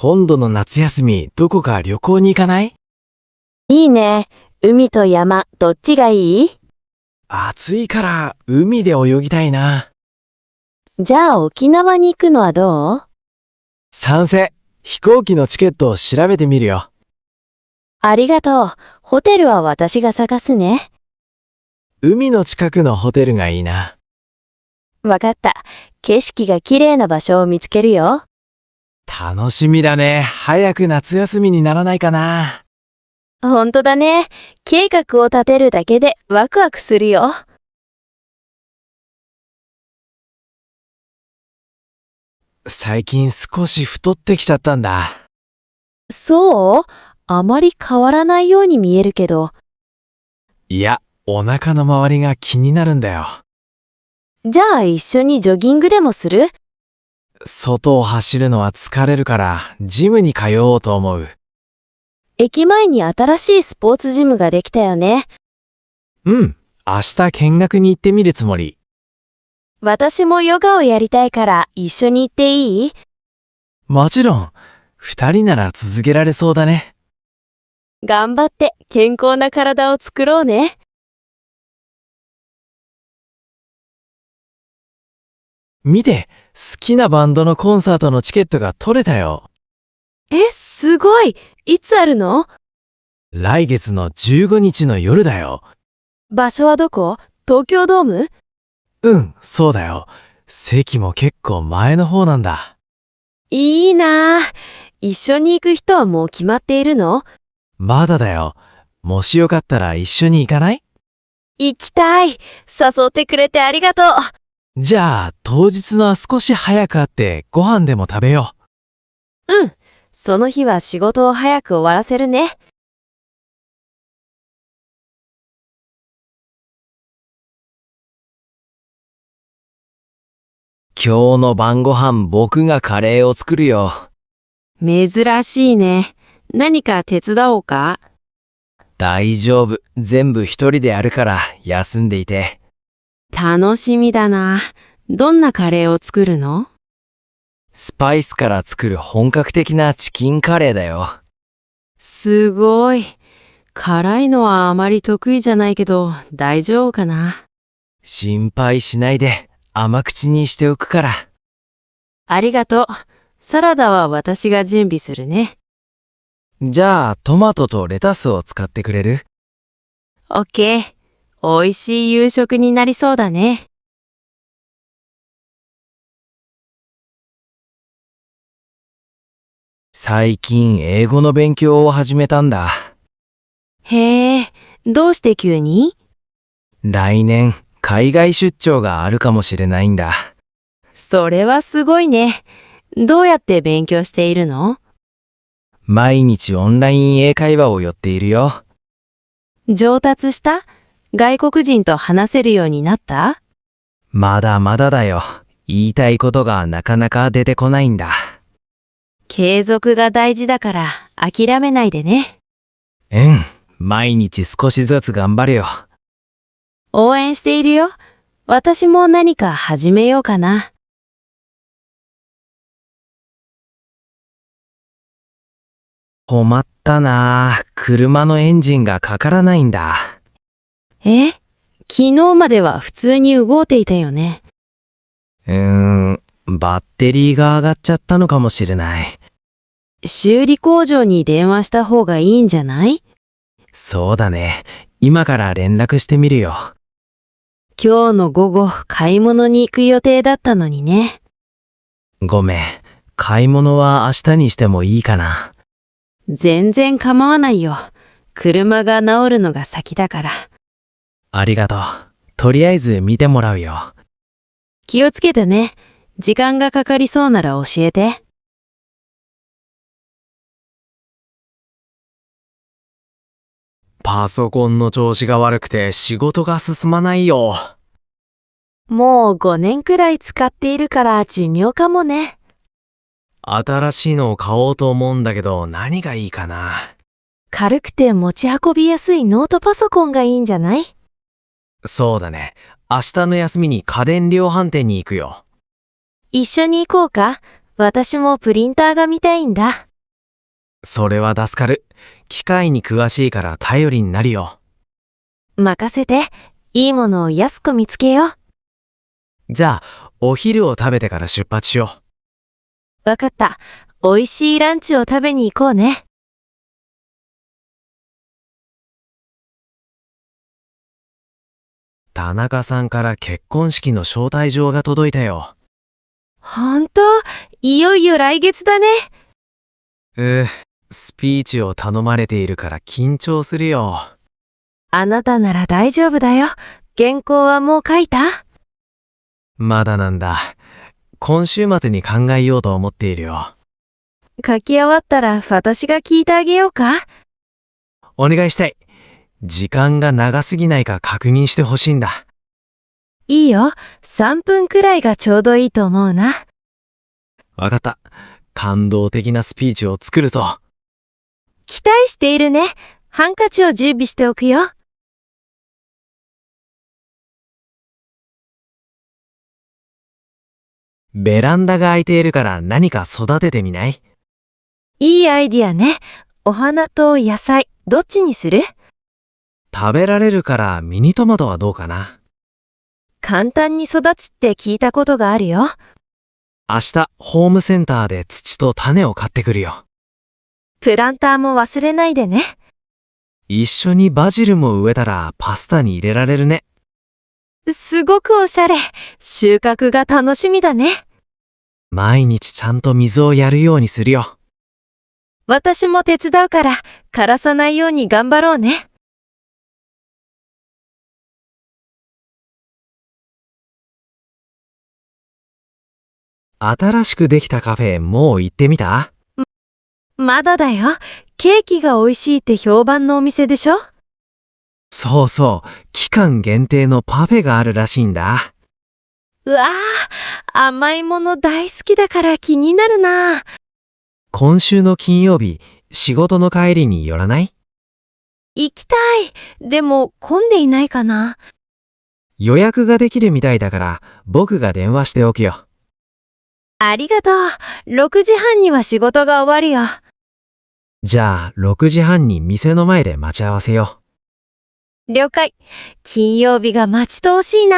今度の夏休み、どこか旅行に行かない？いいね。海と山、どっちがいい？暑いから海で泳ぎたいな。じゃあ沖縄に行くのはどう？賛成。飛行機のチケットを調べてみるよ。ありがとう。ホテルは私が探すね。海の近くのホテルがいいな。わかった。景色が綺麗な場所を見つけるよ。楽しみだね。早く夏休みにならないかな。ほんとだね。計画を立てるだけでワクワクするよ。最近少し太ってきちゃったんだ。そう？あまり変わらないように見えるけど。いや、お腹の周りが気になるんだよ。じゃあ一緒にジョギングでもする？外を走るのは疲れるから、ジムに通おうと思う。駅前に新しいスポーツジムができたよね。うん、明日見学に行ってみるつもり。私もヨガをやりたいから一緒に行っていい？もちろん、二人なら続けられそうだね。頑張って健康な体を作ろうね。見て、好きなバンドのコンサートのチケットが取れたよ。すごい！いつあるの？来月の15日の夜だよ。場所はどこ？東京ドーム？うん、そうだよ。席も結構前の方なんだ。いいなぁ。一緒に行く人はもう決まっているの？まだだよ。もしよかったら一緒に行かない？行きたい。誘ってくれてありがとう。じゃあ、当日の少し早く会ってご飯でも食べようん。その日は仕事を早く終わらせるね。今日の晩ご飯僕がカレーを作るよ。珍しいね。何か手伝おうか？大丈夫。全部一人でやるから休んでいて。楽しみだな。どんなカレーを作るの？スパイスから作る本格的なチキンカレーだよ。すごい。辛いのはあまり得意じゃないけど大丈夫かな？心配しないで甘口にしておくから。ありがとう。サラダは私が準備するね。じゃあトマトとレタスを使ってくれる？オッケー。美味しい夕食になりそうだね。最近英語の勉強を始めたんだ。へえ、どうして急に？来年海外出張があるかもしれないんだ。それはすごいね。どうやって勉強しているの？毎日オンライン英会話を寄っているよ。上達した？外国人と話せるようになった？まだまだだよ。言いたいことがなかなか出てこないんだ。継続が大事だから諦めないでね。うん。毎日少しずつ頑張るよ。応援しているよ。私も何か始めようかな。困ったなあ。車のエンジンがかからないんだ。昨日までは普通に動いていたよね。バッテリーが上がっちゃったのかもしれない。修理工場に電話した方がいいんじゃない？そうだね。今から連絡してみるよ。今日の午後買い物に行く予定だったのにね。ごめん。買い物は明日にしてもいいかな。全然構わないよ。車が治るのが先だから。ありがとう。とりあえず見てもらうよ。気をつけてね。時間がかかりそうなら教えて。パソコンの調子が悪くて仕事が進まないよ。もう5年くらい使っているから寿命かもね。新しいのを買おうと思うんだけど何がいいかな。軽くて持ち運びやすいノートパソコンがいいんじゃない？そうだね。明日の休みに家電量販店に行くよ。一緒に行こうか？私もプリンターが見たいんだ。それは助かる。機械に詳しいから頼りになるよ。任せて。いいものを安く見つけよう。じゃあ、お昼を食べてから出発しよう。わかった。美味しいランチを食べに行こうね。田中さんから結婚式の招待状が届いたよ。ほんと？いよいよ来月だね。スピーチを頼まれているから緊張するよ。あなたなら大丈夫だよ。原稿はもう書いた？まだなんだ。今週末に考えようと思っているよ。書き終わったら私が聞いてあげようか？お願いしたい。時間が長すぎないか確認してほしいんだ。いいよ。3分くらいがちょうどいいと思うな。わかった。感動的なスピーチを作るぞ。期待しているね。ハンカチを準備しておくよ。ベランダが空いているから何か育ててみない？いいアイディアね。お花と野菜、どっちにする？食べられるからミニトマトはどうかな。簡単に育つって聞いたことがあるよ。明日、ホームセンターで土と種を買ってくるよ。プランターも忘れないでね。一緒にバジルも植えたらパスタに入れられるね。すごくおしゃれ。収穫が楽しみだね。毎日ちゃんと水をやるようにするよ。私も手伝うから、枯らさないように頑張ろうね。新しくできたカフェ、もう行ってみた？まだだよ。ケーキが美味しいって評判のお店でしょ？そうそう、期間限定のパフェがあるらしいんだ。うわあ、甘いもの大好きだから気になるな。今週の金曜日、仕事の帰りに寄らない？行きたい。でも混んでいないかな。予約ができるみたいだから、僕が電話しておくよ。ありがとう。6時半には仕事が終わるよ。じゃあ、6時半に店の前で待ち合わせよう。了解。金曜日が待ち遠しいな。